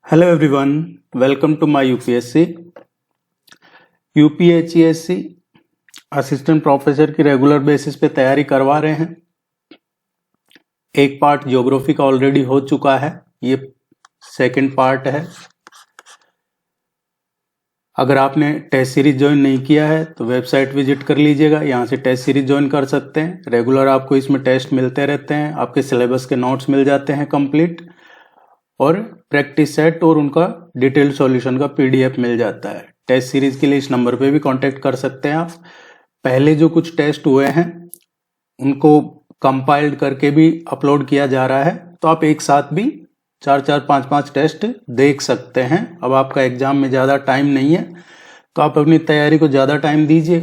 Hello everyone, welcome to my UPSC UPHCSC assistant professor की regular basis पे तैयारी करवा रहे हैं। एक पार्ट ज्योग्राफी का ऑलरेडी हो चुका है, ये सेकंड पार्ट है। अगर आपने टेस्ट सीरीज ज्वाइन नहीं किया है तो वेबसाइट विजिट कर लीजिएगा, यहाँ से टेस्ट सीरीज ज्वाइन कर सकते हैं। रेगुलर आपको इसमें टेस्ट मिलते रहते हैं, आपके सिलेबस के नोट्स मिल जाते हैं कंप्लीट, और प्रैक्टिस सेट और उनका डिटेल्ड सॉल्यूशन का पीडीएफ मिल जाता है। टेस्ट सीरीज के लिए इस नंबर पे भी कांटेक्ट कर सकते हैं आप। पहले जो कुछ टेस्ट हुए हैं उनको कंपाइल्ड करके भी अपलोड किया जा रहा है, तो आप एक साथ भी 4-4, 5-5 टेस्ट देख सकते हैं। अब आपका एग्जाम में ज़्यादा टाइम नहीं है तो आप अपनी तैयारी को ज़्यादा टाइम दीजिए,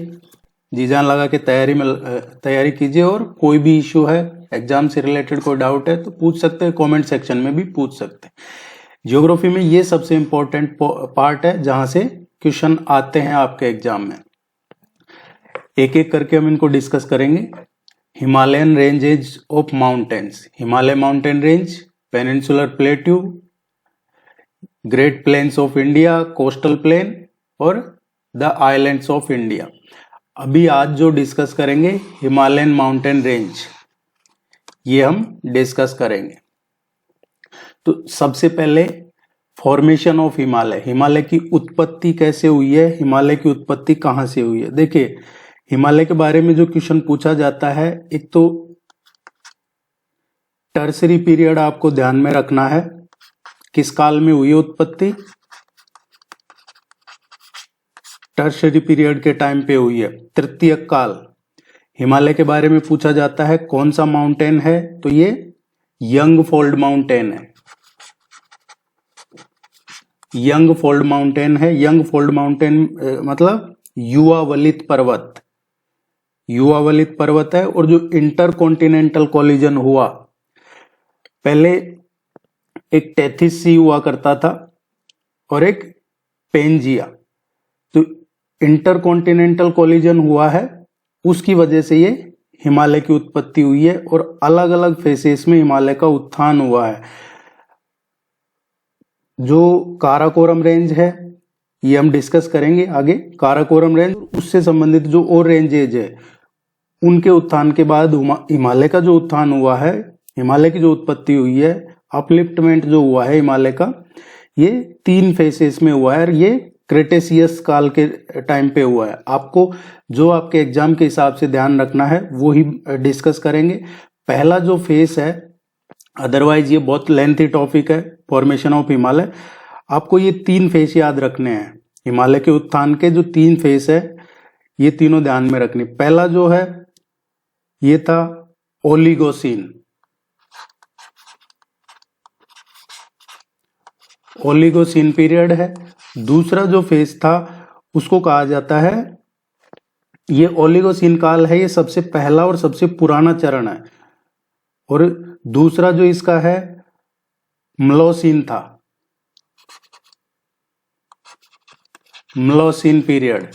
जी जान लगा के तैयारी कीजिए। और कोई भी इशू है, एग्जाम से रिलेटेड कोई डाउट है तो पूछ सकते हैं, कमेंट सेक्शन में भी पूछ सकते हैं। ज्योग्राफी में ये सबसे इम्पोर्टेंट पार्ट है जहां से क्वेश्चन आते हैं आपके एग्जाम में। एक एक करके हम इनको डिस्कस करेंगे। Himalayan ranges of mountains, Himalaya mountain range, peninsular plateau, great plains of India, coastal plain और द आइलैंड्स ऑफ इंडिया। अभी आज जो डिस्कस करेंगे हिमालयन माउंटेन रेंज, ये हम डिस्कस करेंगे। तो सबसे पहले फॉर्मेशन ऑफ हिमालय, हिमालय की उत्पत्ति कैसे हुई है, हिमालय की उत्पत्ति कहां से हुई है। देखिए, हिमालय के बारे में जो क्वेश्चन पूछा जाता है, एक तो टर्सरी पीरियड आपको ध्यान में रखना है, किस काल में हुई उत्पत्ति, टर्सरी पीरियड के टाइम पे हुई है। तृतीयक काल, हिमालय के बारे में पूछा जाता है कौन सा माउंटेन है, तो ये यंग फोल्ड माउंटेन है, यंग फोल्ड माउंटेन है। यंग फोल्ड माउंटेन मतलब युवा वलित पर्वत, युवा वलित पर्वत है। और जो इंटरकॉन्टिनेंटल कोलिजन हुआ, पहले एक टेथिस सी हुआ करता था और एक पेंजिया, तो इंटरकॉन्टिनेंटल कोलिजन हुआ है, उसकी वजह से ये हिमालय की उत्पत्ति हुई है। और अलग अलग फेसेस में हिमालय का उत्थान हुआ है। जो काराकोरम रेंज है ये हम डिस्कस करेंगे आगे। काराकोरम रेंज, उससे संबंधित जो और रेंजेज है उनके उत्थान के बाद हिमालय का जो उत्थान हुआ है, हिमालय की जो उत्पत्ति हुई है, अपलिफ्टमेंट जो हुआ है हिमालय का, ये 3 फेसेस में हुआ है। और ये क्रेटेशियस काल के टाइम पे हुआ है। आपको जो आपके एग्जाम के हिसाब से ध्यान रखना है वो ही डिस्कस करेंगे। पहला जो फेस है, अदरवाइज ये बहुत लेंथी टॉपिक है, फॉर्मेशन ऑफ हिमालय। आपको ये 3 फेस याद रखने हैं, हिमालय के उत्थान के जो 3 फेस है ये तीनों ध्यान में रखने। पहला जो है ये था ओलिगोसीन, ओलिगोसीन पीरियड है। दूसरा जो फेज था उसको कहा जाता है, ये ओलिगोसीन काल है, ये सबसे पहला और सबसे पुराना चरण है। और दूसरा जो इसका है म्लोसीन था, म्लोसीन पीरियड।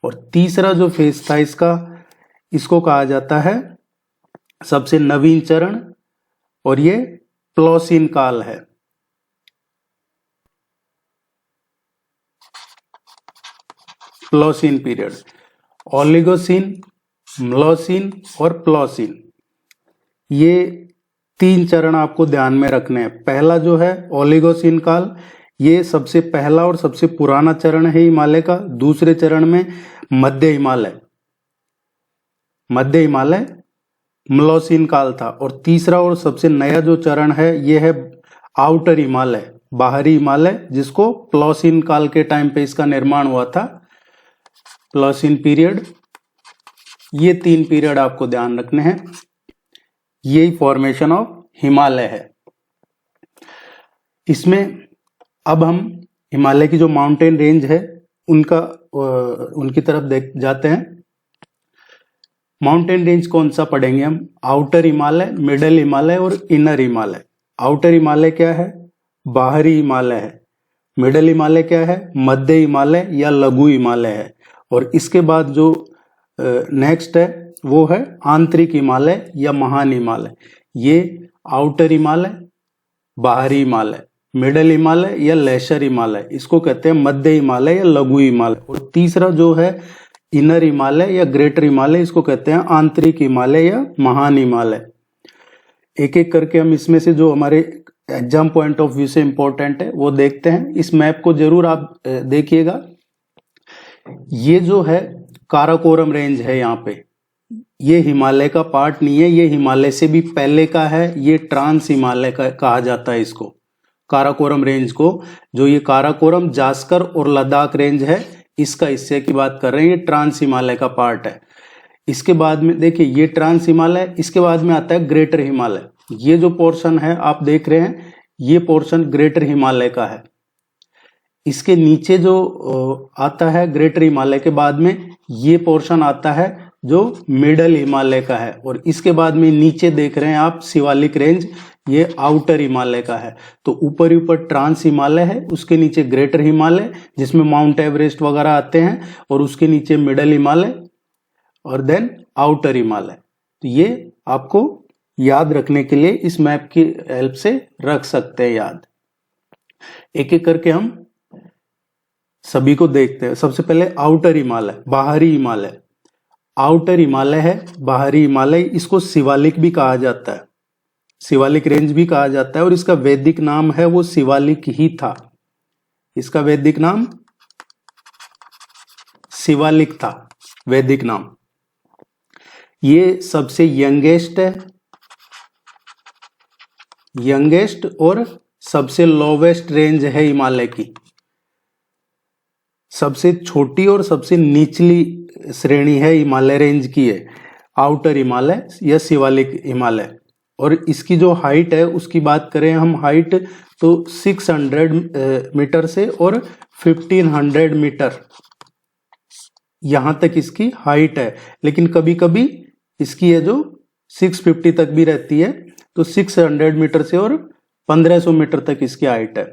और तीसरा जो फेज था इसका, इसको कहा जाता है सबसे नवीन चरण, और ये प्लोसीन काल है। प्लोसीन पीरियड, ओलिगोसीन, म्लोसीन और प्लोसीन, ये 3 चरण आपको ध्यान में रखने हैं। पहला जो है ओलिगोसीन काल, ये सबसे पहला और सबसे पुराना चरण है हिमालय का। दूसरे चरण में मध्य हिमालय, मध्य हिमालय म्लोसीन काल था। और तीसरा और सबसे नया जो चरण है ये है आउटर हिमालय, बाहरी हिमालय, जिसको प्लोसीन काल के टाइम पे इसका निर्माण हुआ था, प्लोसीन पीरियड। ये 3 पीरियड आपको ध्यान रखने हैं। यही फॉर्मेशन ऑफ हिमालय है। इसमें अब हम हिमालय की जो माउंटेन रेंज है उनकी तरफ जाते हैं। माउंटेन रेंज कौन सा पढ़ेंगे हम, आउटर हिमालय, मिडल हिमालय और इनर हिमालय। आउटर हिमालय क्या है, बाहरी हिमालय है। मिडल हिमालय क्या है, मध्य हिमालय या लघु हिमालय है। और इसके बाद जो नेक्स्ट है वो है आंतरिक हिमालय या महान हिमालय। ये आउटर हिमालय, बाहरी हिमालय, मिडल हिमालय या लेशर हिमालय, इसको कहते हैं मध्य हिमालय या लघु हिमालय। और तीसरा जो है इनर हिमालय या ग्रेटर हिमालय, इसको कहते हैं आंतरिक हिमालय या महान हिमालय। एक एक करके हम इसमें से जो हमारे एग्जाम पॉइंट ऑफ व्यू से इंपॉर्टेंट है वो देखते हैं। इस मैप को जरूर आप देखिएगा। ये जो है काराकोरम रेंज है, यहाँ पे ये हिमालय का पार्ट नहीं है, ये हिमालय से भी पहले का है, ये ट्रांस हिमालय का कहा जाता है इसको, काराकोरम रेंज को। जो ये काराकोरम, जास्कर और लद्दाख रेंज है, इसका हिस्से की बात कर रहे हैं, ये ट्रांस हिमालय का पार्ट है। इसके बाद में देखिए ये ट्रांस हिमालय, इसके बाद में आता है ग्रेटर हिमालय। ये जो पोर्शन है आप देख रहे हैं, ये पोर्शन ग्रेटर हिमालय का है। इसके नीचे जो आता है ग्रेटर हिमालय के बाद में, ये पोर्शन आता है जो मिडल हिमालय का है। और इसके बाद में नीचे देख रहे हैं आप शिवालिक रेंज, ये आउटर हिमालय का है। तो ऊपर ऊपर ट्रांस हिमालय है, उसके नीचे ग्रेटर हिमालय जिसमें माउंट एवरेस्ट वगैरह आते हैं, और उसके नीचे मिडल हिमालय और देन आउटर हिमालय। तो ये आपको याद रखने के लिए इस मैप की हेल्प से रख सकते हैं याद। एक एक करके हम सभी को देखते हैं। सबसे पहले आउटर हिमालय, बाहरी हिमालय। आउटर हिमालय है, बाहरी हिमालय, इसको शिवालिक भी कहा जाता है, शिवालिक रेंज भी कहा जाता है। और इसका वैदिक नाम है वो शिवालिक ही था, इसका वैदिक नाम शिवालिक था, वैदिक नाम। ये सबसे यंगेस्ट है, यंगेस्ट और सबसे लोवेस्ट रेंज है हिमालय की। सबसे छोटी और सबसे निचली श्रेणी है हिमालय रेंज की है आउटर हिमालय या शिवालिक हिमालय। और इसकी जो हाइट है उसकी बात करें हम, हाइट तो 600 मीटर से और 1500 मीटर यहां तक इसकी हाइट है। लेकिन कभी कभी इसकी है जो 650 तक भी रहती है, तो 600 मीटर से और 1500 मीटर तक इसकी हाइट है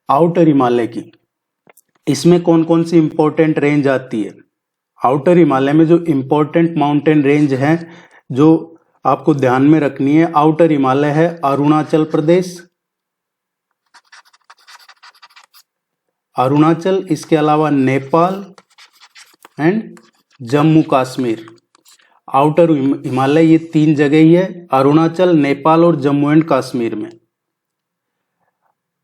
आउटर हिमालय की। इसमें कौन कौन सी इंपॉर्टेंट रेंज आती है? आउटर हिमालय में जो इंपॉर्टेंट माउंटेन रेंज है जो आपको ध्यान में रखनी है, आउटर हिमालय है अरुणाचल प्रदेश, अरुणाचल, इसके अलावा नेपाल एंड जम्मू कश्मीर। आउटर हिमालय ये 3 जगह ही है, अरुणाचल, नेपाल और जम्मू एंड कश्मीर में।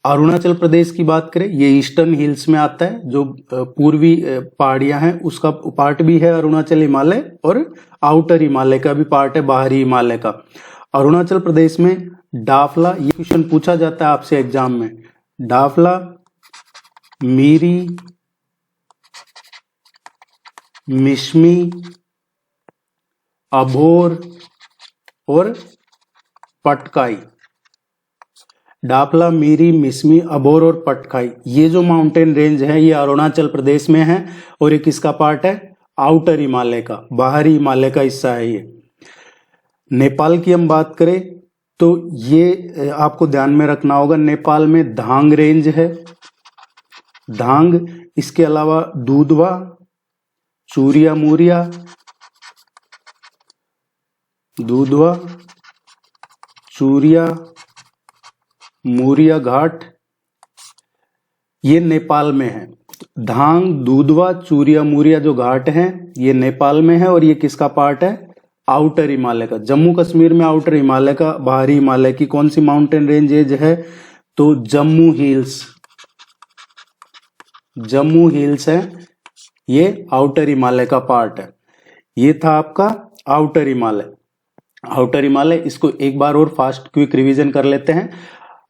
अरुणाचल प्रदेश की बात करें, ये ईस्टर्न हिल्स में आता है, जो पूर्वी पहाड़ियां हैं उसका पार्ट भी है अरुणाचल हिमालय, और आउटर हिमालय का भी पार्ट है, बाहरी हिमालय का। अरुणाचल प्रदेश में डाफला, ये क्वेश्चन पूछा जाता है आपसे एग्जाम में, डाफला, मीरी, मिश्मी, अभोर और पटकाई। डाफला, मीरी, मिश्मी, अभोर और पटकाई, ये जो माउंटेन रेंज है ये अरुणाचल प्रदेश में है, और ये किसका पार्ट है? आउटर हिमालय का, बाहरी हिमालय का हिस्सा है ये। नेपाल की हम बात करें तो ये आपको ध्यान में रखना होगा, नेपाल में धांग रेंज है, धांग, इसके अलावा दूधवा, चूरिया मूरिया, दूधवा, चूरिया, मूरिया घाट, ये नेपाल में है। धांग, दूधवा, चूरिया मूरिया जो घाट हैं ये नेपाल में है, और ये किसका पार्ट है? आउटर हिमालय का। जम्मू कश्मीर में आउटर हिमालय का, बाहरी हिमालय की कौन सी माउंटेन रेंज है? तो जम्मू हिल्स, जम्मू हिल्स है, ये आउटर हिमालय का पार्ट है। ये था आपका आउटर हिमालय। आउटर हिमालय, इसको एक बार और फास्ट क्विक रिवीजन कर लेते हैं।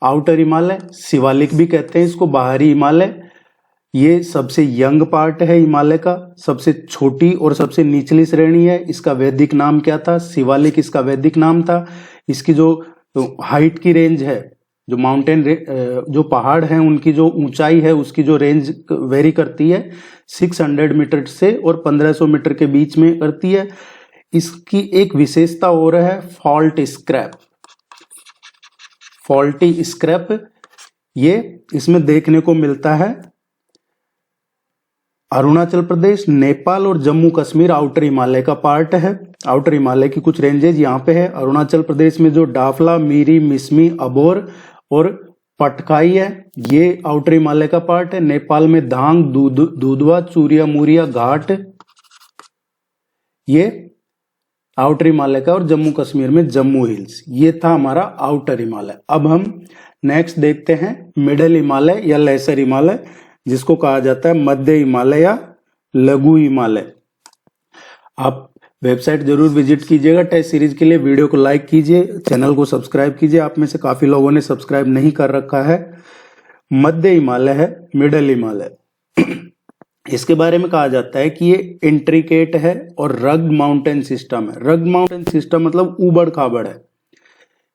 आउटर हिमालय, शिवालिक भी कहते हैं इसको, बाहरी हिमालय, ये सबसे यंग पार्ट है हिमालय का, सबसे छोटी और सबसे निचली श्रेणी है। इसका वैदिक नाम क्या था? शिवालिक इसका वैदिक नाम था। इसकी जो हाइट की रेंज है, जो माउंटेन जो पहाड़ हैं उनकी जो ऊंचाई है उसकी जो रेंज वेरी करती है 600 मीटर से और 1500 मीटर के बीच में करती है। इसकी एक विशेषता और है फॉल्ट स्क्रैप, फॉल्टी स्क्रैप, ये इसमें देखने को मिलता है। अरुणाचल प्रदेश, नेपाल और जम्मू कश्मीर आउटर हिमालय का पार्ट है। आउटर हिमालय की कुछ रेंजेज यहाँ पे है। अरुणाचल प्रदेश में जो डाफला, मीरी, मिश्मी, अबोर और पटकाई है, ये आउटर हिमालय का पार्ट है। नेपाल में धांग, दुधवा, चूरिया मुरिया घाट, ये आउटर हिमालय का। और जम्मू कश्मीर में जम्मू हिल्स। ये था हमारा आउटर हिमालय। अब हम नेक्स्ट देखते हैं मिडल हिमालय या लेसर हिमालय, जिसको कहा जाता है मध्य हिमालय या लघु हिमालय। आप वेबसाइट जरूर विजिट कीजिएगा टेस्ट सीरीज के लिए। वीडियो को लाइक कीजिए, चैनल को सब्सक्राइब कीजिए। आप में से काफी लोगों ने सब्सक्राइब नहीं कर रखा है। मध्य हिमालय है मिडल हिमालय। इसके बारे में कहा जाता है कि ये इंट्रिकेट है और रग्ड माउंटेन सिस्टम है। रग्ड माउंटेन सिस्टम मतलब ऊबड़ खाबड़ है।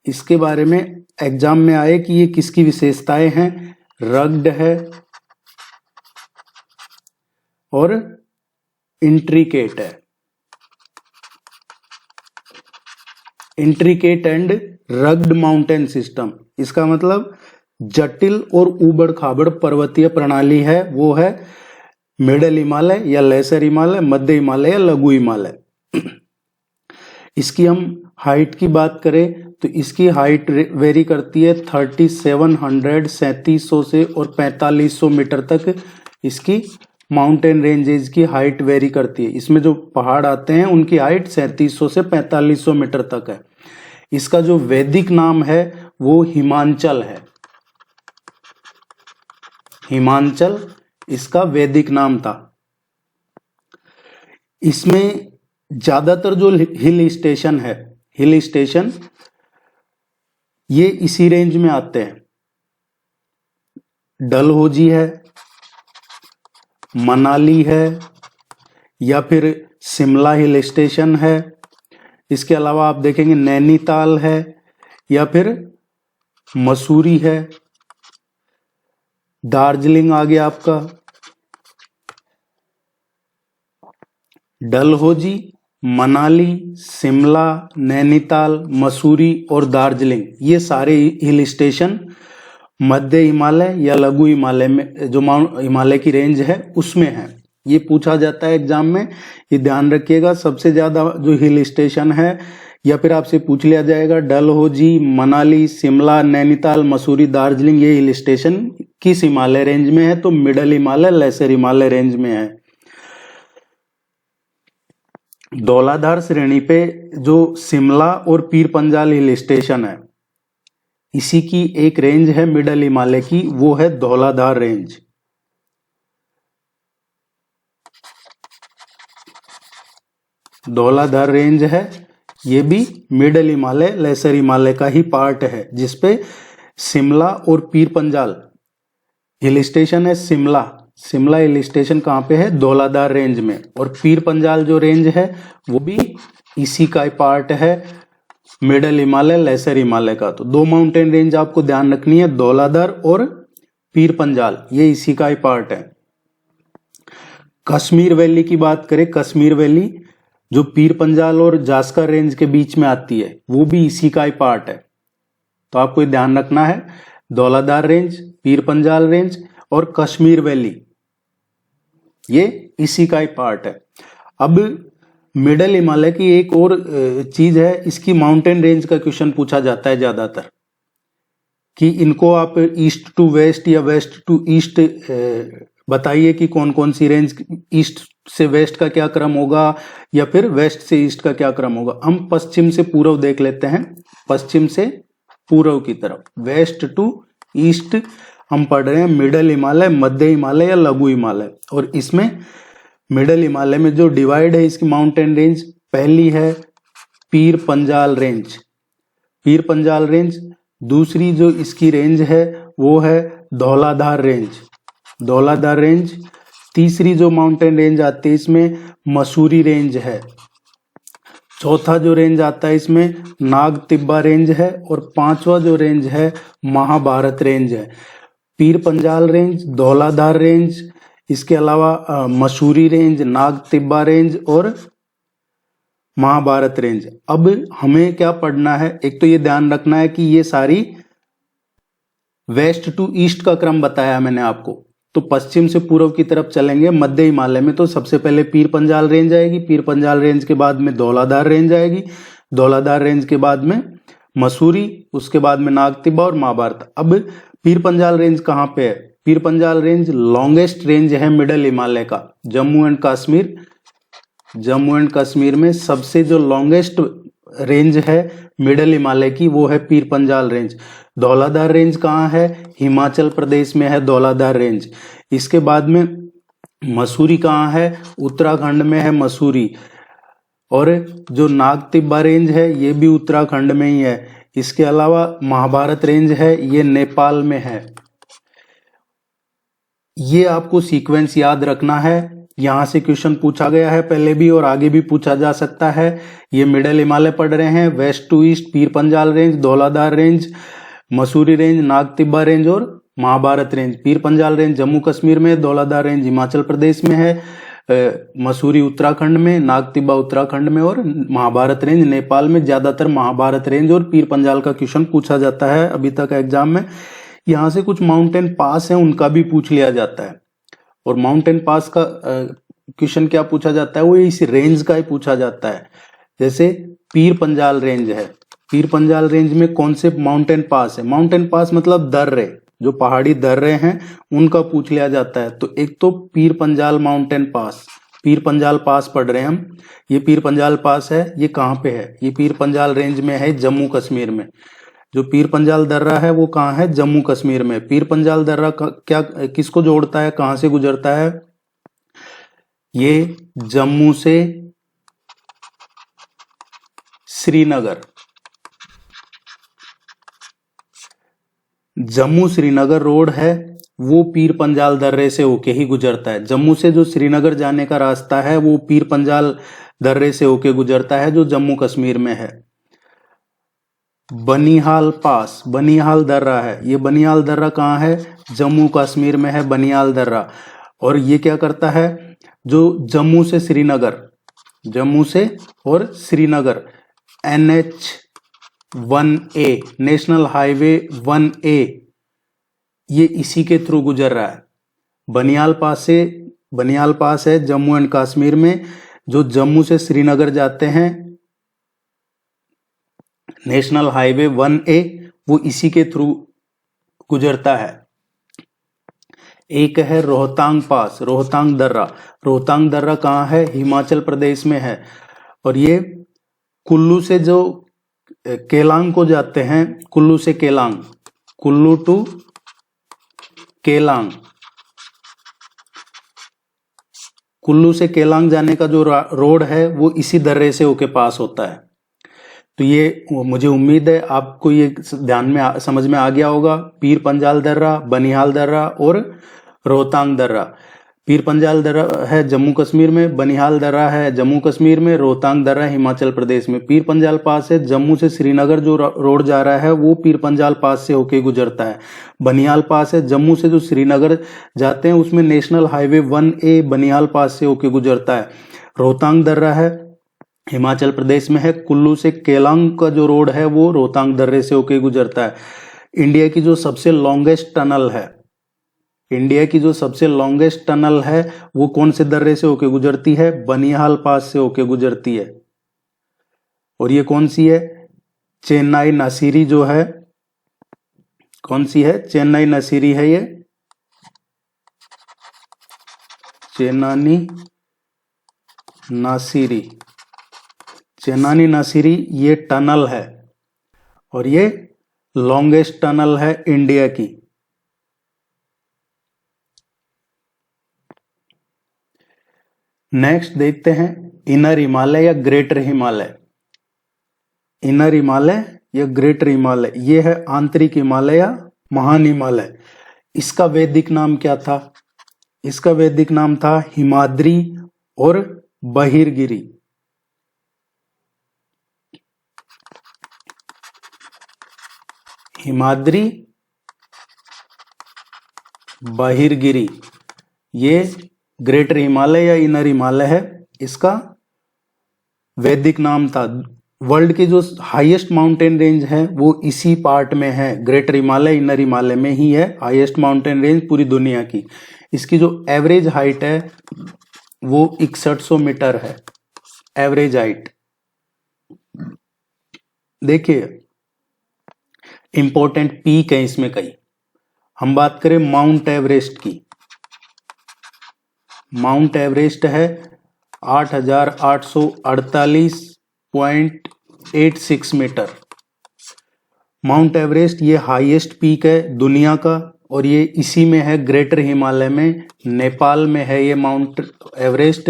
इसके बारे में एग्जाम में आए कि ये किसकी विशेषताएं हैं। रग्ड है और इंट्रिकेट है। Intricate and rugged mountain system, इसका मतलब जटिल और ऊबड़ खाबड़ पर्वतीय प्रणाली है, वो है मिडल हिमालय या लेसर हिमालय, मध्य हिमालय या लघु हिमालय। इसकी हम हाइट की बात करें तो इसकी हाइट वेरी करती है 3700 से और 4500 मीटर तक इसकी माउंटेन रेंजेज की हाइट वेरी करती है। इसमें जो पहाड़ आते हैं उनकी हाइट 3700 से 4500 मीटर तक है। इसका जो वैदिक नाम है वो हिमांचल है। हिमांचल इसका वैदिक नाम था। इसमें ज्यादातर जो हिल स्टेशन है, हिल स्टेशन ये इसी रेंज में आते हैं। डलहौजी है, मनाली है, या फिर शिमला हिल स्टेशन है। इसके अलावा आप देखेंगे नैनीताल है, या फिर मसूरी है, दार्जिलिंग आ गया आपका। डलहौजी, मनाली, शिमला, नैनीताल, मसूरी और दार्जिलिंग, ये सारे हिल स्टेशन मध्य हिमालय या लघु हिमालय में, जो हिमालय की रेंज है उसमें है। ये पूछा जाता है एग्जाम में, ये ध्यान रखिएगा। सबसे ज्यादा जो हिल स्टेशन है, या फिर आपसे पूछ लिया जाएगा डलहौजी, मनाली, शिमला, नैनीताल, मसूरी, दार्जिलिंग, ये हिल स्टेशन किस हिमालय रेंज में है, तो middle Himalaya lesser Himalaya range में है। धौलाधार श्रेणी पे जो शिमला और पीर पंजाल हिल स्टेशन है, इसी की एक रेंज है मिडल हिमालय की, वो है धौलाधार रेंज। धौलाधार रेंज है, ये भी मिडल हिमालय लेसर हिमालय का ही पार्ट है, जिसपे शिमला और पीर पंजाल हिल स्टेशन है। शिमला हिल स्टेशन कहाँ पे है, धौलाधार रेंज में। और पीर पंजाल जो रेंज है वो भी इसी का ही पार्ट है, मिडल हिमालय लेसर हिमालय का। तो दो माउंटेन रेंज आपको ध्यान रखनी है, धौलाधार और पीर पंजाल, ये इसी का ही पार्ट है। कश्मीर वैली की बात करें, कश्मीर वैली जो पीर पंजाल और जास्कर रेंज के बीच में आती है, वो भी इसी का ही पार्ट है। तो आपको ध्यान रखना है, धौलाधार रेंज, पीर पंजाल रेंज और कश्मीर वैली, ये इसी का ही पार्ट है। अब मिडल हिमालय की एक और चीज है, इसकी माउंटेन रेंज का क्वेश्चन पूछा जाता है ज्यादातर, कि इनको आप ईस्ट टू वेस्ट या वेस्ट टू ईस्ट बताइए कि कौन कौन सी रेंज, ईस्ट से वेस्ट का क्या क्रम होगा या फिर वेस्ट से ईस्ट का क्या क्रम होगा। हम पश्चिम से पूर्व देख लेते हैं, पश्चिम से पूर्व की तरफ, वेस्ट टू ईस्ट हम पढ़ रहे हैं मिडल हिमालय, मध्य हिमालय या लघु हिमालय। और इसमें मिडल हिमालय में जो डिवाइड है इसकी माउंटेन रेंज, पहली है पीर पंजाल रेंज, पीर पंजाल रेंज। दूसरी जो इसकी रेंज है वो है धौलाधार रेंज, धौलाधार रेंज। तीसरी जो माउंटेन रेंज आती है इसमें मसूरी रेंज है। चौथा जो रेंज आता है इसमें नाग तिब्बा रेंज है। और पांचवा जो रेंज है महाभारत रेंज है। पीर पंजाल रेंज, धौलाधार रेंज, इसके अलावा मसूरी रेंज, नाग तिब्बा रेंज और महाभारत रेंज। अब हमें क्या पढ़ना है, एक तो ये ध्यान रखना है कि ये सारी वेस्ट टू ईस्ट का क्रम बताया मैंने आपको। तो पश्चिम से पूर्व की तरफ चलेंगे मध्य हिमालय में, तो सबसे पहले पीर पंजाल रेंज आएगी, पीर पंजाल रेंज के बाद में धौलाधार रेंज आएगी, धौलाधार रेंज के बाद में मसूरी, उसके बाद में नाग तिब्बा और महाभारत। अब पीर पंजाल रेंज कहाँ पे है? पीर पंजाल रेंज लॉन्गेस्ट रेंज है मिडल हिमालय का, जम्मू एंड कश्मीर। जम्मू एंड कश्मीर में सबसे जो लॉन्गेस्ट रेंज है मिडल हिमालय की, वो है पीर पंजाल रेंज। धौलाधार रेंज कहाँ है? हिमाचल प्रदेश में है धौलाधार रेंज। इसके बाद में मसूरी कहाँ है? उत्तराखंड में है मसूरी। और जो नाग तिब्बा रेंज है ये भी उत्तराखंड में ही है। इसके अलावा महाभारत रेंज है, ये नेपाल में है। ये आपको सीक्वेंस याद रखना है, यहां से क्वेश्चन पूछा गया है पहले भी और आगे भी पूछा जा सकता है। ये मिडल हिमालय पढ़ रहे हैं, waste to east Pir Panjal range, Dhauladhar range, Mussoorie range, Nag Tibba range और महाभारत रेंज। पीर पंजाल रेंज जम्मू कश्मीर में, धौलाधार रेंज हिमाचल प्रदेश में है, मसूरी उत्तराखंड में, नाग तिब्बा उत्तराखंड में और महाभारत रेंज नेपाल में। ज्यादातर महाभारत रेंज और पीर पंजाल का क्वेश्चन पूछा जाता है अभी तक एग्जाम में। यहाँ से कुछ माउंटेन पास है उनका भी पूछ लिया जाता है। और माउंटेन पास का क्वेश्चन क्या पूछा जाता है? वो इस रेंज का ही पूछा जाता है। जैसे पीर पंजाल रेंज है, पीर पंजाल रेंज में कौन से माउंटेन पास है? माउंटेन पास मतलब दर्रे, जो पहाड़ी दर्रे हैं उनका पूछ लिया जाता है। तो एक तो पीर पंजाल माउंटेन पास, पीर पंजाल पास पढ़ रहे हैं हम। ये पीर पंजाल पास है, ये कहाँ पे है? ये पीर पंजाल रेंज में है, जम्मू कश्मीर में। जो पीर पंजाल दर्रा है वो कहाँ है? जम्मू कश्मीर में। पीर पंजाल दर्रा क्या किसको जोड़ता है, कहाँ से गुजरता है? ये जम्मू से श्रीनगर, जम्मू श्रीनगर रोड है वो पीर पंजाल दर्रे से होके ही गुजरता है। जम्मू से जो श्रीनगर जाने का रास्ता है वो पीर पंजाल दर्रे से होके गुजरता है, जो जम्मू कश्मीर में है। बनिहाल पास, बनिहाल दर्रा है, ये बनिहाल दर्रा कहाँ है? जम्मू कश्मीर में है बनिहाल दर्रा। और ये क्या करता है? जो जम्मू से श्रीनगर, जम्मू से और Srinagar NH-1A, national highway 1A, ये इसी के थ्रू गुजर रहा है। बनिहाल पास है जम्मू एंड कश्मीर में। जो जम्मू से श्रीनगर जाते हैं नेशनल हाईवे 1A, वो इसी के थ्रू गुजरता है। एक है रोहतांग पास, रोहतांग दर्रा। रोहतांग दर्रा कहाँ है? हिमाचल प्रदेश में है। और ये कुल्लू से जो केलांग को जाते हैं, कुल्लू से केलांग, कुल्लू टू केलांग, कुल्लू से केलांग जाने का जो रोड है वो इसी दर्रे से होके पास होता है। तो ये मुझे उम्मीद है आपको ये ध्यान में समझ में आ गया होगा। पीर पंजाल दर्रा, बनिहाल दर्रा और रोहतांग दर्रा। पीर पंजाल दर्रा है जम्मू कश्मीर में, बनिहाल दर्रा है जम्मू कश्मीर में, रोहतांग दर्रा हिमाचल प्रदेश में। पीर पंजाल पास है जम्मू से श्रीनगर जो रोड जा रहा है वो पीर पंजाल पास से होके गुजरता है। बनिहाल पास है जम्मू से जो श्रीनगर जाते हैं उसमें नेशनल हाईवे 1A बनिहाल पास से होके गुजरता है। रोहतांग दर्रा है हिमाचल प्रदेश में है। कुल्लू से केलांग का जो रोड है वो रोहतांग दर्रे से होके गुजरता है। इंडिया की जो सबसे लॉन्गेस्ट टनल है, इंडिया की जो सबसे लॉन्गेस्ट टनल है वो कौन से दर्रे से होके गुजरती है? बनिहाल पास से होके गुजरती है। और ये कौन सी है? चेन्नई नासिरी जो है, कौन सी है? चेन्नई नासिरी है ये, चेन्नई नासिरी, चेन्नई नासिरी ये टनल है और ये लॉन्गेस्ट टनल है इंडिया की। नेक्स्ट देखते हैं इनर हिमालय या ग्रेटर हिमालय। इनर हिमालय या ग्रेटर हिमालय, ये है आंतरिक हिमालय या महान हिमालय। इसका वैदिक नाम क्या था? इसका वैदिक नाम था हिमाद्री और बहिरगिरी। हिमाद्री, बहिरगिरी, ये ग्रेटर हिमालय या इनर हिमालय है, इसका वैदिक नाम था। वर्ल्ड की जो हाईएस्ट माउंटेन रेंज है वो इसी पार्ट में है, ग्रेटर हिमालय इनर हिमालय में ही है हाईएस्ट माउंटेन रेंज पूरी दुनिया की। इसकी जो एवरेज हाइट है वो 6100 मीटर है, एवरेज हाइट। देखिए इंपॉर्टेंट पीक है इसमें कई, हम बात करें माउंट एवरेस्ट की, माउंट एवरेस्ट है 8,848.86 मीटर। माउंट एवरेस्ट ये हाईएस्ट पीक है दुनिया का, और ये इसी में है, ग्रेटर हिमालय में, नेपाल में है ये माउंट एवरेस्ट।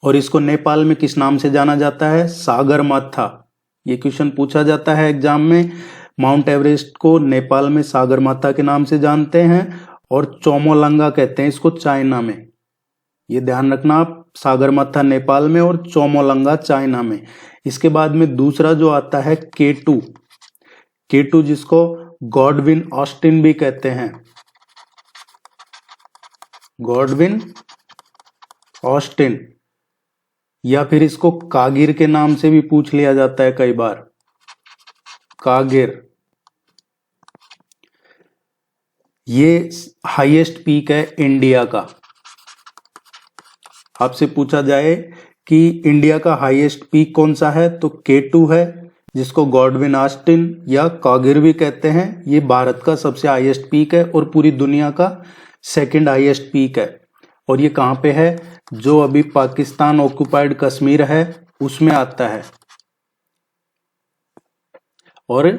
और इसको नेपाल में किस नाम से जाना जाता है? सागरमाथा। ये क्वेश्चन पूछा जाता है एग्जाम में। माउंट एवरेस्ट को नेपाल में सागरमाथा के नाम से जानते हैं, और चोमोलंगा कहते हैं इसको चाइना में। ये ध्यान रखना आप, सागरमाथा नेपाल में और चोमोलंगा चाइना में। इसके बाद में दूसरा जो आता है K2, K2 जिसको गॉडविन ऑस्टिन भी कहते हैं, गॉडविन ऑस्टिन, या फिर इसको कागिर के नाम से भी पूछ लिया जाता है कई बार, कागिर। ये हाईएस्ट पीक है इंडिया का। आपसे पूछा जाए कि इंडिया का हाईएस्ट पीक कौन सा है, तो K2 है, जिसको गॉडविन ऑस्टिन या कागिर भी कहते हैं। ये भारत का सबसे हाईएस्ट पीक है और पूरी दुनिया का सेकंड हाईएस्ट पीक है। और ये कहाँ पे है? जो अभी पाकिस्तान ऑक्युपाइड कश्मीर है उसमें आता है। और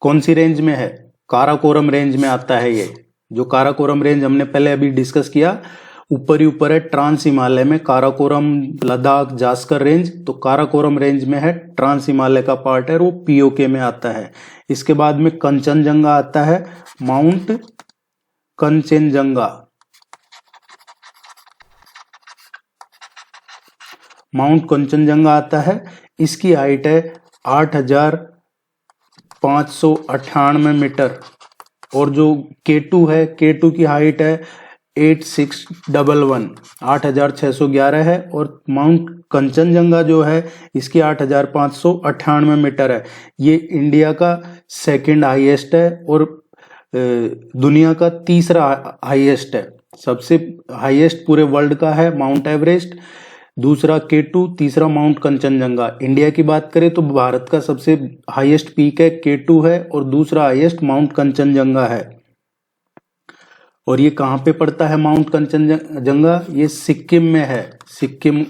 कौन सी रेंज में है? काराकोरम रेंज में आता है ये। जो काराकोरम रेंज हमने पहले अभी डिस्कस किया, ऊपर ही ऊपर है ट्रांस हिमालय में, काराकोरम, लद्दाख, जास्कर रेंज, तो काराकोरम रेंज में है, ट्रांस हिमालय का पार्ट है, वो पीओके में आता है। इसके बाद में कंचनजंगा आता है, माउंट कंचनजंगा, माउंट कंचनजंगा आता है। इसकी हाइट है 8,598 मीटर। और जो K2 है, K2 की हाइट है 8611, 8,611 है। और माउंट कंचनजंगा जो है इसकी 8,598 मीटर है। ये इंडिया का सेकंड हाईएस्ट है और दुनिया का तीसरा हाईएस्ट है। सबसे हाईएस्ट पूरे वर्ल्ड का है माउंट एवरेस्ट, दूसरा K2, तीसरा माउंट कंचनजंगा। इंडिया की बात करें तो भारत का सबसे हाईएस्ट पीक है K2 है, और दूसरा हाईएस्ट माउंट कंचनजंगा है। और ये कहाँ पे पड़ता है माउंट कंचनजंगा? ये सिक्किम में है। सिक्किम,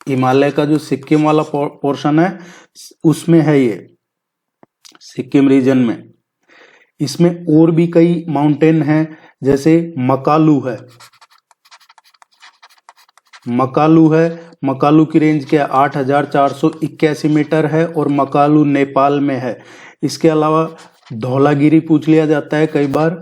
हिमालय का जो सिक्किम वाला पोर्शन है उसमें है ये, सिक्किम रीजन में। इसमें और भी कई माउंटेन हैं, जैसे मकालू है, मकालू है। मकालू की रेंज क्या है? 8,481 मीटर है, और मकालू नेपाल में है। इसके अलावा धौलागिरी पूछ लिया जाता है कई बार।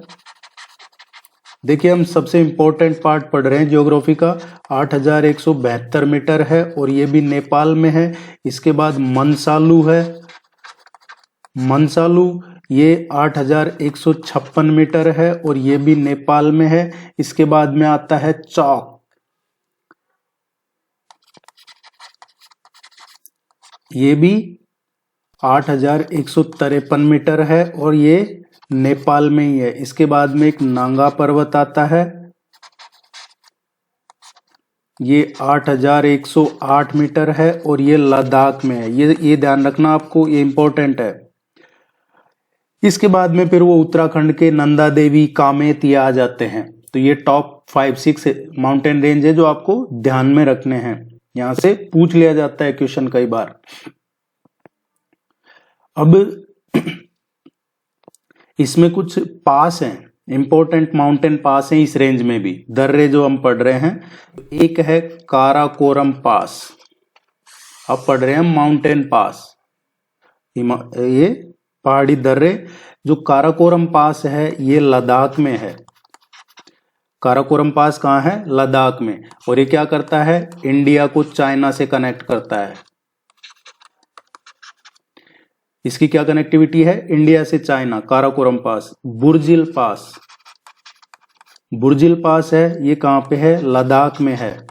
देखिए, हम सबसे इंपॉर्टेंट पार्ट पढ़ रहे हैं ज्योग्राफी का। 8,172 मीटर है, और ये भी नेपाल में है। इसके बाद मनसालू है, मनसालू ये 8,156 मीटर है, और ये भी नेपाल में है। इसके बाद में आता है चौक, ये भी 8,153 मीटर है, और ये नेपाल में ही है। इसके बाद में एक नांगा पर्वत आता है, ये 8,108 मीटर है, और ये लद्दाख में है। ये ध्यान रखना आपको, ये इंपॉर्टेंट है। इसके बाद में फिर वो उत्तराखंड के नंदा देवी, कामेत ये आ जाते हैं। तो ये टॉप 5-6 माउंटेन रेंज है जो आपको ध्यान में रखने हैं। यहां से पूछ लिया जाता है क्वेश्चन कई बार। अब इसमें कुछ पास हैं, इंपॉर्टेंट माउंटेन पास हैं इस रेंज में भी, दर्रे जो हम पढ़ रहे हैं। एक है काराकोरम पास, अब पढ़ रहे हैं माउंटेन पास, ये पहाड़ी दर्रे। जो काराकोरम पास है ये लद्दाख में है। काराकोरम पास कहाँ है? लद्दाख में। और ये क्या करता है? इंडिया को चाइना से कनेक्ट करता है। इसकी क्या कनेक्टिविटी है? इंडिया से चाइना, काराकोरम पास। बुर्जिल पास, बुर्जिल पास है, ये कहां पे है? लद्दाख में है।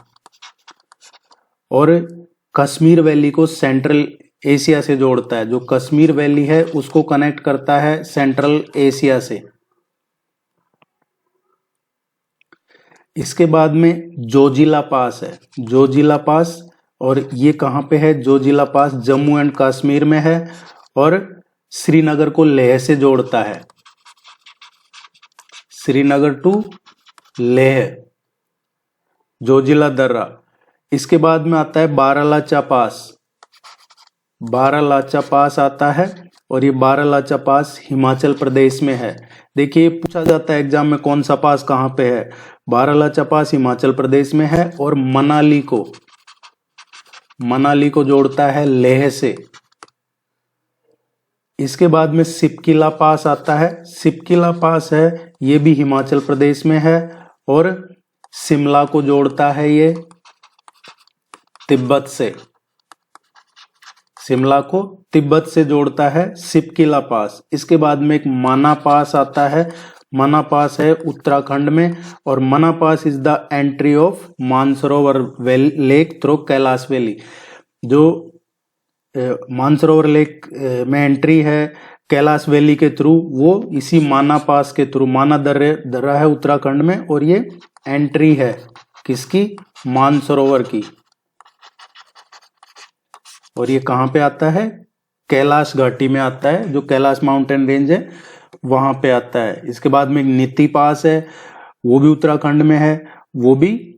और कश्मीर वैली को सेंट्रल एशिया से जोड़ता है। जो कश्मीर वैली है उसको कनेक्ट करता है सेंट्रल एशिया से। इसके बाद में जोजिला पास है, जोजिला पास, और ये कहां पे है? जोजिला पास जम्मू एंड कश्मीर में है, और श्रीनगर को लेह से जोड़ता है। श्रीनगर टू लेह, जोजिला दर्रा। इसके बाद में आता है बारालाचा पास, बारालाचा पास आता है और ये बारालाचा पास हिमाचल प्रदेश में है। देखिए पूछा जाता है एग्जाम में कौन सा पास कहाँ पे है, बारालाचा पास हिमाचल प्रदेश में है और मनाली को जोड़ता है लेह से। इसके बाद में सिपकिला पास आता है, सिपकिला पास है ये भी हिमाचल प्रदेश में है और शिमला को जोड़ता है ये तिब्बत से, शिमला को तिब्बत से जोड़ता है सिपकिला पास। इसके बाद में एक माना पास आता है, मना पास है उत्तराखंड में और Mana pass is the entry of Mansarovar lake through Kailash valley. जो मानसरोवर लेक में एंट्री है कैलाश वैली के थ्रू, वो इसी माना पास के थ्रू, माना दर्रा है उत्तराखंड में और ये एंट्री है किसकी, मानसरोवर की। और ये कहाँ पे आता है, कैलाश घाटी में आता है, जो कैलाश माउंटेन रेंज है वहां पे आता है। इसके बाद में एक नीति पास है, वो भी उत्तराखंड में है, वो भी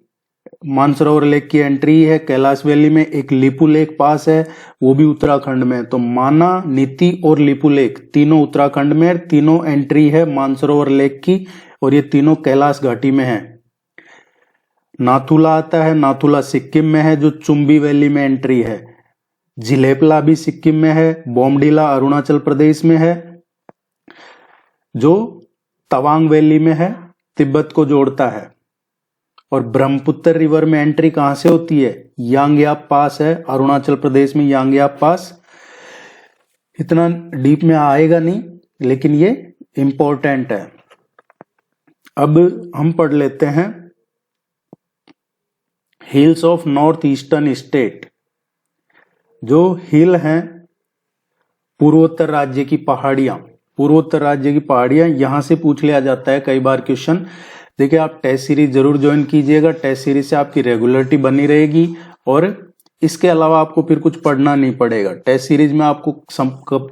मानसरोवर लेक की एंट्री है कैलाश वैली में। एक लिपू लेक पास है, वो भी उत्तराखंड में। तो माना, नीति और लिपू लेक तीनों उत्तराखंड में, तीनों एंट्री है मानसरोवर लेक की और ये तीनों कैलाश घाटी में है। नाथुला आता है, नाथुला सिक्किम में है, जो चुम्बी वैली में एंट्री है। झिलेपला भी सिक्किम में है, बोमडीला अरुणाचल प्रदेश में है, जो तवांग वैली में है, तिब्बत को जोड़ता है। और ब्रह्मपुत्र रिवर में एंट्री कहां से होती है, यांगयाप पास है अरुणाचल प्रदेश में, यांगयाप पास। इतना डीप में आएगा नहीं लेकिन ये इंपॉर्टेंट है। अब हम पढ़ लेते हैं hills of north eastern state. जो हिल हैं पूर्वोत्तर राज्य की पहाड़ियां, पूर्वोत्तर राज्य की पहाड़ियां, यहां से पूछ लिया जाता है कई बार क्वेश्चन। देखिए आप टेस्ट सीरीज जरूर ज्वाइन कीजिएगा, टेस्ट सीरीज से आपकी रेगुलरिटी बनी रहेगी और इसके अलावा आपको फिर कुछ पढ़ना नहीं पड़ेगा। टेस्ट सीरीज में आपको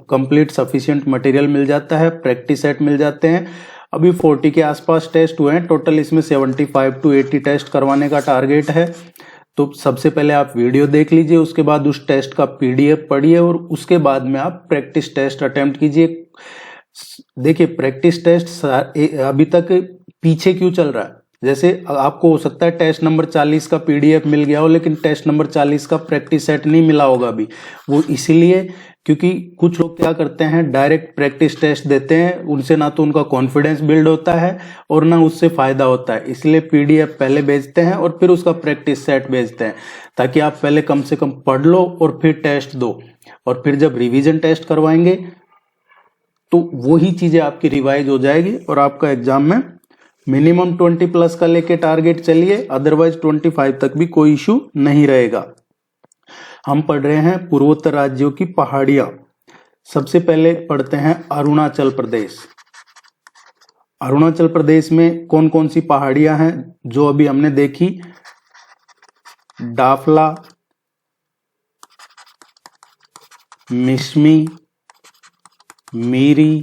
कंप्लीट सफिशिएंट मटेरियल मिल जाता है, प्रैक्टिस सेट मिल जाते हैं। अभी 40 के आसपास टेस्ट हुए हैं टोटल, इसमें 75 to 80 टेस्ट करवाने का टारगेट है। तो सबसे पहले आप वीडियो देख लीजिए, उसके बाद उस टेस्ट का पीडीएफ पढ़िए और उसके बाद में आप प्रैक्टिस टेस्ट अटेम्प्ट कीजिए। देखिए प्रैक्टिस टेस्ट अभी तक पीछे क्यों चल रहा है, जैसे आपको हो सकता है टेस्ट नंबर 40 का पीडीएफ मिल गया हो लेकिन टेस्ट नंबर 40 का प्रैक्टिस सेट नहीं मिला होगा अभी। वो इसीलिए क्योंकि कुछ लोग क्या करते हैं, डायरेक्ट प्रैक्टिस टेस्ट देते हैं, उनसे ना तो उनका कॉन्फिडेंस बिल्ड होता है और ना उससे फायदा होता है। इसलिए पीडीएफ पहले भेजते हैं और फिर उसका प्रैक्टिस सेट भेजते हैं, ताकि आप पहले कम से कम पढ़ लो और फिर टेस्ट दो। और फिर जब रिवीजन टेस्ट करवाएंगे तो वही चीजें आपकी रिवाइज हो जाएगी और आपका एग्जाम में मिनिमम 20+ का लेके टारगेट चलिए, अदरवाइज 25 तक भी कोई इशू नहीं रहेगा। हम पढ़ रहे हैं पूर्वोत्तर राज्यों की पहाड़ियां। सबसे पहले पढ़ते हैं अरुणाचल प्रदेश। अरुणाचल प्रदेश में कौन कौन सी पहाड़ियां हैं जो अभी हमने देखी, डाफला, मिश्मी, मीरी,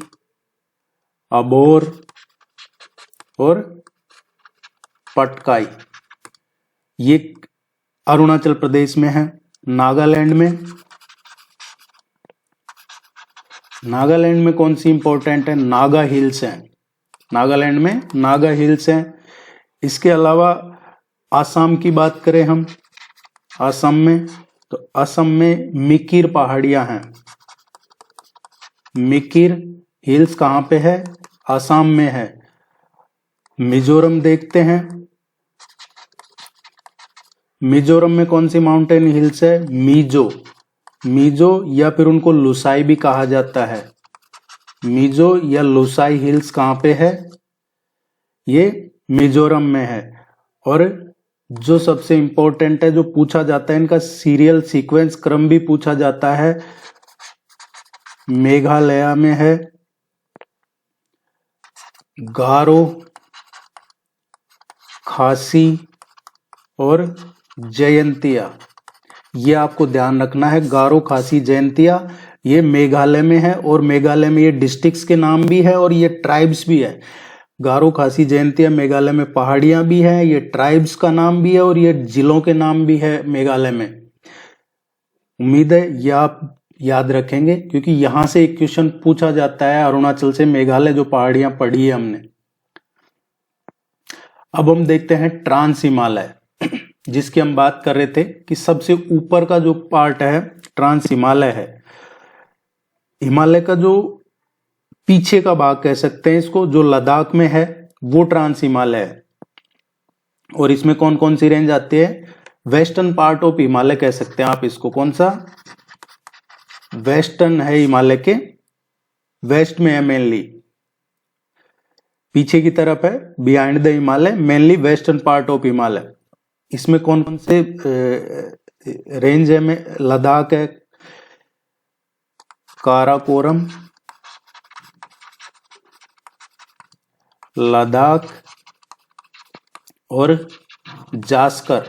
अबोर और पटकाई, ये अरुणाचल प्रदेश में है। नागालैंड में कौन सी इंपॉर्टेंट है, नागा हिल्स हैं, नागालैंड में नागा हिल्स हैं। इसके अलावा आसाम की बात करें हम, आसाम में, तो असम में मिकिर पहाड़ियां हैं। मिकिर हिल्स कहां पे है, आसाम में है। मिजोरम देखते हैं, मिजोरम में कौन सी माउंटेन हिल्स है, मीजो या फिर उनको लुसाई भी कहा जाता है। मीजो या लुसाई हिल्स कहां पे है, ये मिजोरम में है। और जो सबसे इंपॉर्टेंट है, जो पूछा जाता है, इनका सीरियल सीक्वेंस क्रम भी पूछा जाता है, मेघालय में है गारो, खासी और जयंतिया। ये आपको ध्यान रखना है, गारो, खासी, जयंतिया ये मेघालय में है और मेघालय में ये डिस्ट्रिक्ट्स के नाम भी है और ये ट्राइब्स भी है। गारो, खासी, जयंतिया मेघालय में पहाड़ियां भी हैं, ये ट्राइब्स का नाम भी है और ये जिलों के नाम भी है मेघालय में। उम्मीद है ये आप याद रखेंगे क्योंकि यहां से एक क्वेश्चन पूछा जाता है अरुणाचल से मेघालय जो पहाड़ियां पढ़ी है हमने। अब हम देखते हैं ट्रांस हिमालय, जिसकी हम बात कर रहे थे कि सबसे ऊपर का जो पार्ट है ट्रांस हिमालय है। हिमालय का जो पीछे का भाग कह सकते हैं इसको, जो लद्दाख में है वो ट्रांस हिमालय है। और इसमें कौन कौन सी रेंज आती है? वेस्टर्न पार्ट ऑफ हिमालय कह सकते हैं आप इसको। कौन सा? वेस्टर्न है, हिमालय के वेस्ट में है मेनली, पीछे की तरफ है, behind the Himalaya, mainly western part of Himalaya. इसमें कौन कौन से रेंज है में? लद्दाख है, काराकोरम, लद्दाख और जास्कर।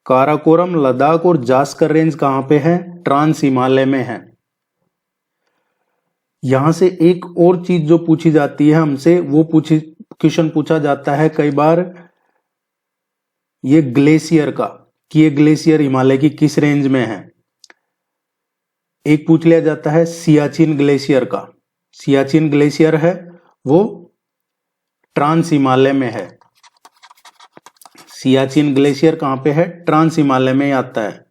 काराकोरम, लद्दाख और जास्कर रेंज कहां पे है? ट्रांस हिमालय में है। यहां से एक और चीज जो पूछी जाती है हमसे, वो क्वेश्चन पूछा जाता है कई बार ये ग्लेशियर का, कि ये ग्लेशियर हिमालय की किस रेंज में है। एक पूछ लिया जाता है सियाचिन ग्लेशियर का। सियाचिन ग्लेशियर है वो ट्रांस हिमालय में है। सियाचिन ग्लेशियर कहां पे है? ट्रांस हिमालय में आता है।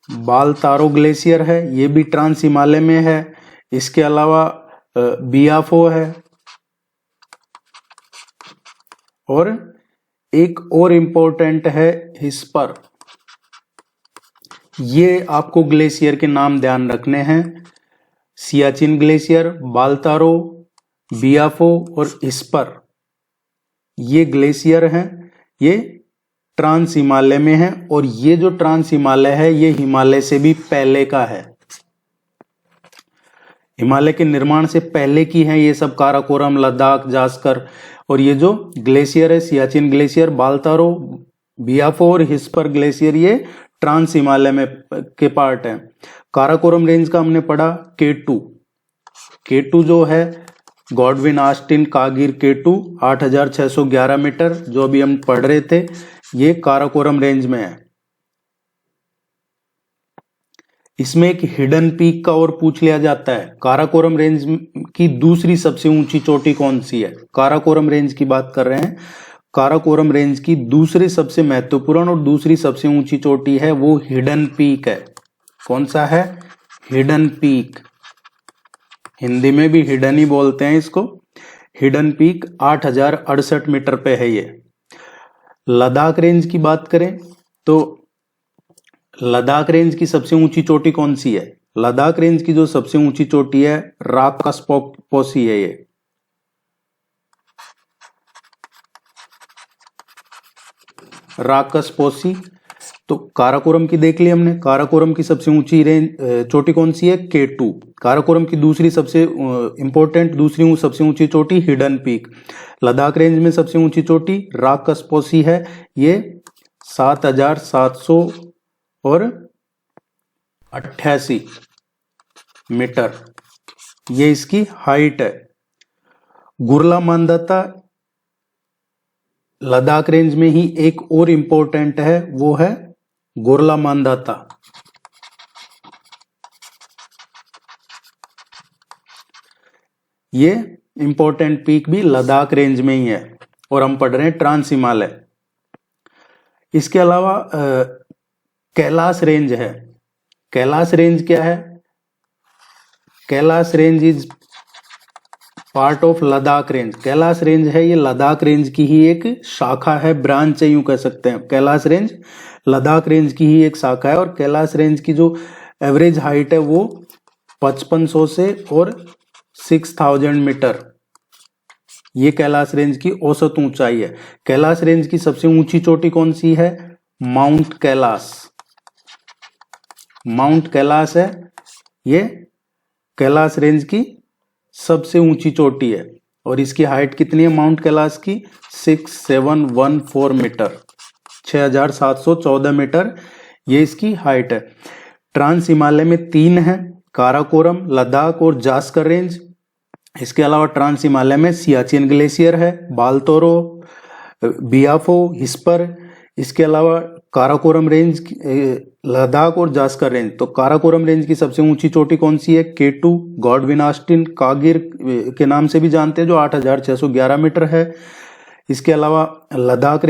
बालतारो ग्लेशियर है, ये भी ट्रांस हिमालय में है। इसके अलावा बियाफो है और एक और इंपॉर्टेंट है हिस्पर। ये आपको ग्लेशियर के नाम ध्यान रखने हैं। सियाचिन ग्लेशियर, बालतारो, बियाफो और हिस्पर, ये ग्लेशियर हैं, ये ट्रांस हिमालय में है। और ये जो ट्रांस हिमालय है ये हिमालय से भी पहले का है, हिमालय के निर्माण से पहले की है ये सब। काराकोरम, लद्दाख, जास्कर, और ये जो ग्लेशियर है सियाचिन ग्लेशियर, बालतारो, बियाफो और हिस्पर ग्लेशियर, ये ट्रांस हिमालय में के पार्ट है। काराकोरम रेंज का हमने पढ़ा K2 जो है गॉडविन ऑस्टिन कागिर K2 8611 मीटर, जो अभी हम पढ़ रहे थे, ये काराकोरम रेंज में है। इसमें एक हिडन पीक का और पूछ लिया जाता है। काराकोरम रेंज की दूसरी सबसे ऊंची चोटी कौन सी है? काराकोरम रेंज की बात कर रहे हैं। काराकोरम रेंज की दूसरी सबसे महत्वपूर्ण और दूसरी सबसे ऊंची चोटी है वो हिडन पीक है। कौन सा है? Hidden peak. हिंदी में भी हिडन ही बोलते हैं इसको। हिडन पीक 8068 मीटर पे है ये। लद्दाख रेंज की बात करें तो लद्दाख रेंज की सबसे ऊंची चोटी कौन सी है? लद्दाख रेंज की जो सबसे ऊंची चोटी है राकासपोसी है ये। राकासपोसी। तो काराकोरम की देख ली हमने। काराकोरम की सबसे ऊंची चोटी कौन सी है? K2। काराकोरम की दूसरी सबसे इंपॉर्टेंट दूसरी सबसे ऊंची चोटी हिडन पीक। लद्दाख रेंज में सबसे ऊंची चोटी राकासपोसी है, ये 7788 मीटर, ये इसकी हाइट है। गुरला मांदाता लद्दाख रेंज में ही एक और इंपॉर्टेंट है, वो है गुरला मांदाता। ये इंपॉर्टेंट पीक भी लद्दाख रेंज में ही है और हम पढ़ रहे हैं ट्रांस हिमालय। इसके अलावा कैलाश रेंज है। कैलाश रेंज क्या है? Kailash range is part of Ladakh range. Kailash range है ये लद्दाख रेंज की ही एक शाखा है, ब्रांच है यूं कह सकते हैं। कैलाश रेंज लद्दाख रेंज की ही एक शाखा है और कैलाश रेंज की जो एवरेज हाइट है वो 5500 से और 6000 मीटर, ये कैलाश रेंज की औसत ऊंचाई है। कैलाश रेंज की सबसे ऊंची चोटी कौन सी है? माउंट कैलाश। माउंट कैलाश है ये कैलाश रेंज की सबसे ऊंची चोटी है और इसकी हाइट कितनी है माउंट कैलाश की? 6714 मीटर, 6714 मीटर, ये इसकी हाइट है। ट्रांस हिमालय में 3 है, काराकोरम, लद्दाख और जास्कर रेंज। इसके अलावा ट्रांस हिमालय में सियाचिन ग्लेशियर है, बालतोरो, बियाफो, हिस्पर। इसके अलावा काराकोरम रेंज, लद्दाख और जास्कर रेंज। तो काराकोरम रेंज की सबसे ऊंची चोटी कौन सी है? K2, गॉडविन ऑस्टिन कागिर के नाम से भी जानते हैं, जो 8611 मीटर है। इसके अलावा लद्दाख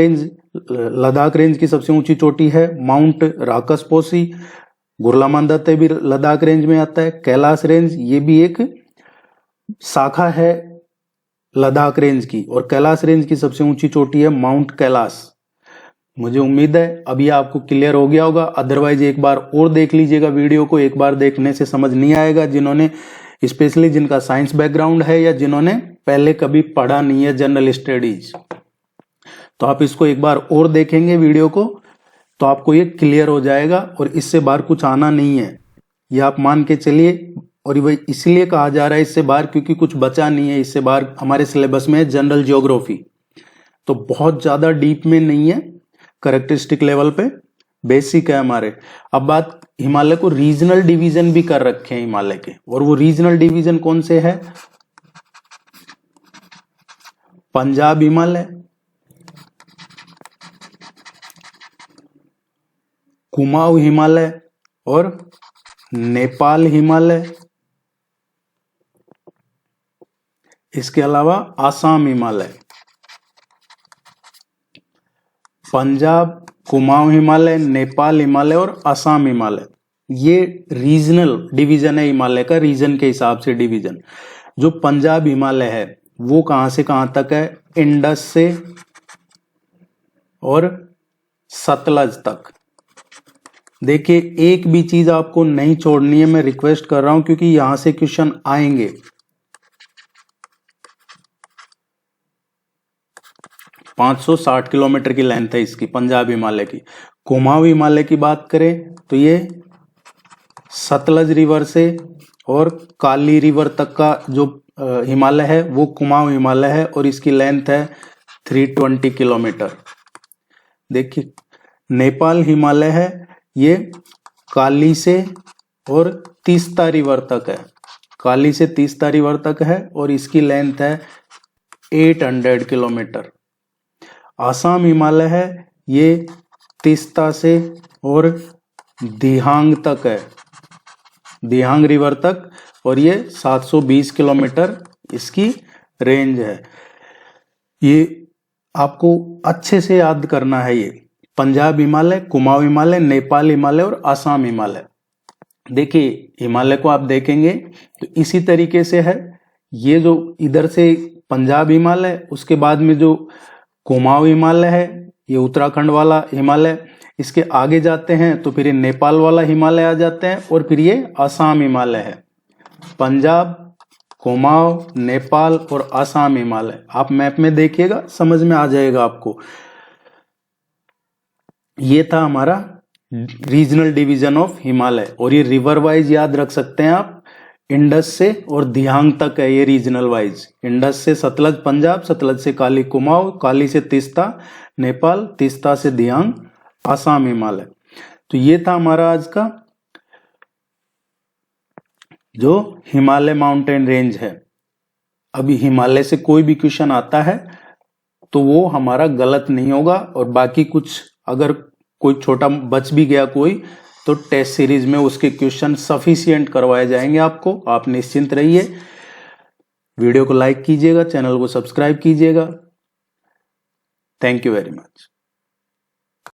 रेंज की सबसे ऊंची चोटी है माउंट राकसपोसी, गुरलामान दत्ते भी लद्दाख रेंज में आता है। कैलाश रेंज, ये भी एक शाखा है लद्दाख रेंज की, और कैलाश रेंज की सबसे ऊंची चोटी है माउंट कैलाश। मुझे उम्मीद है अभी आपको क्लियर हो गया होगा, अदरवाइज एक बार और देख लीजिएगा वीडियो को, एक बार देखने से समझ नहीं आएगा। जिन्होंने स्पेशली जिनका साइंस बैकग्राउंड है या जिन्होंने पहले कभी पढ़ा नहीं है जनरल स्टडीज, तो आप इसको एक बार और देखेंगे वीडियो को, तो आपको ये क्लियर हो जाएगा और इससे बाहर कुछ आना नहीं है, ये आप मान के चलिए। और वही इसलिए कहा जा रहा है इससे बाहर क्योंकि कुछ बचा नहीं है इससे बाहर। हमारे सिलेबस में है जनरल ज्योग्राफी, तो बहुत ज्यादा डीप में नहीं है, कैरेक्टरिस्टिक लेवल पे बेसिक है हमारे। अब बात, हिमालय को रीजनल डिवीजन भी कर रखे हैं हिमालय के, और वो रीजनल डिवीजन कौन से है? पंजाब हिमालय, कुमाऊं हिमालय और नेपाल हिमालय। इसके अलावा आसाम हिमालय। पंजाब, कुमाऊं हिमालय, नेपाल हिमालय और आसाम हिमालय, ये रीजनल डिवीजन है हिमालय का, रीजन के हिसाब से डिवीजन। जो पंजाब हिमालय है वो कहां से कहां तक है? इंडस से और सतलज तक। देखिए एक भी चीज आपको नहीं छोड़नी है, मैं रिक्वेस्ट कर रहा हूं, क्योंकि यहां से क्वेश्चन आएंगे। 560 किलोमीटर की लेंथ है इसकी, पंजाब हिमालय की। कुमाऊं हिमालय की बात करें तो ये सतलज रिवर से और काली रिवर तक का जो हिमालय है वो कुमाऊं हिमालय है, और इसकी लेंथ है 320 किलोमीटर। देखिए नेपाल हिमालय है, ये काली से और तीस्ता रिवर तक है, काली से तीस्ता रिवर तक है, और इसकी लेंथ है 800 किलोमीटर। आसाम हिमालय है, ये तीस्ता से और दिहांग तक है, दिहांग रिवर तक, और ये 720 किलोमीटर इसकी रेंज है। ये आपको अच्छे से याद करना है, ये पंजाब हिमालय, कुमाऊं हिमालय, नेपाल हिमालय और आसाम हिमालय। देखिए हिमालय को आप देखेंगे तो इसी तरीके से है, ये जो इधर से पंजाब हिमालय, उसके बाद में जो कुमाऊं हिमालय है, ये उत्तराखंड वाला हिमालय, इसके आगे जाते हैं तो फिर ये नेपाल वाला हिमालय आ जाते हैं, और फिर ये आसाम हिमालय है। पंजाब, कुमाऊं, नेपाल और आसाम हिमालय, आप मैप में देखिएगा समझ में आ जाएगा आपको। ये था हमारा रीजनल डिवीजन ऑफ हिमालय, और ये रिवर वाइज याद रख सकते हैं आप, इंडस से और दिहांग तक है ये रीजनल वाइज। इंडस से सतलज पंजाब, सतलज से काली कुमाऊं, काली से तीस्ता नेपाल, तीस्ता से दिहांग आसाम हिमालय। तो ये था हमारा आज का जो हिमालय माउंटेन रेंज है। अभी हिमालय से कोई भी क्वेश्चन आता है तो वो हमारा गलत नहीं होगा, और बाकी कुछ अगर कोई छोटा बच भी गया कोई, तो टेस्ट सीरीज में उसके क्वेश्चन सफिशिएंट करवाए जाएंगे आपको, आप निश्चिंत रहिए। वीडियो को लाइक कीजिएगा, चैनल को सब्सक्राइब कीजिएगा। Thank you very much.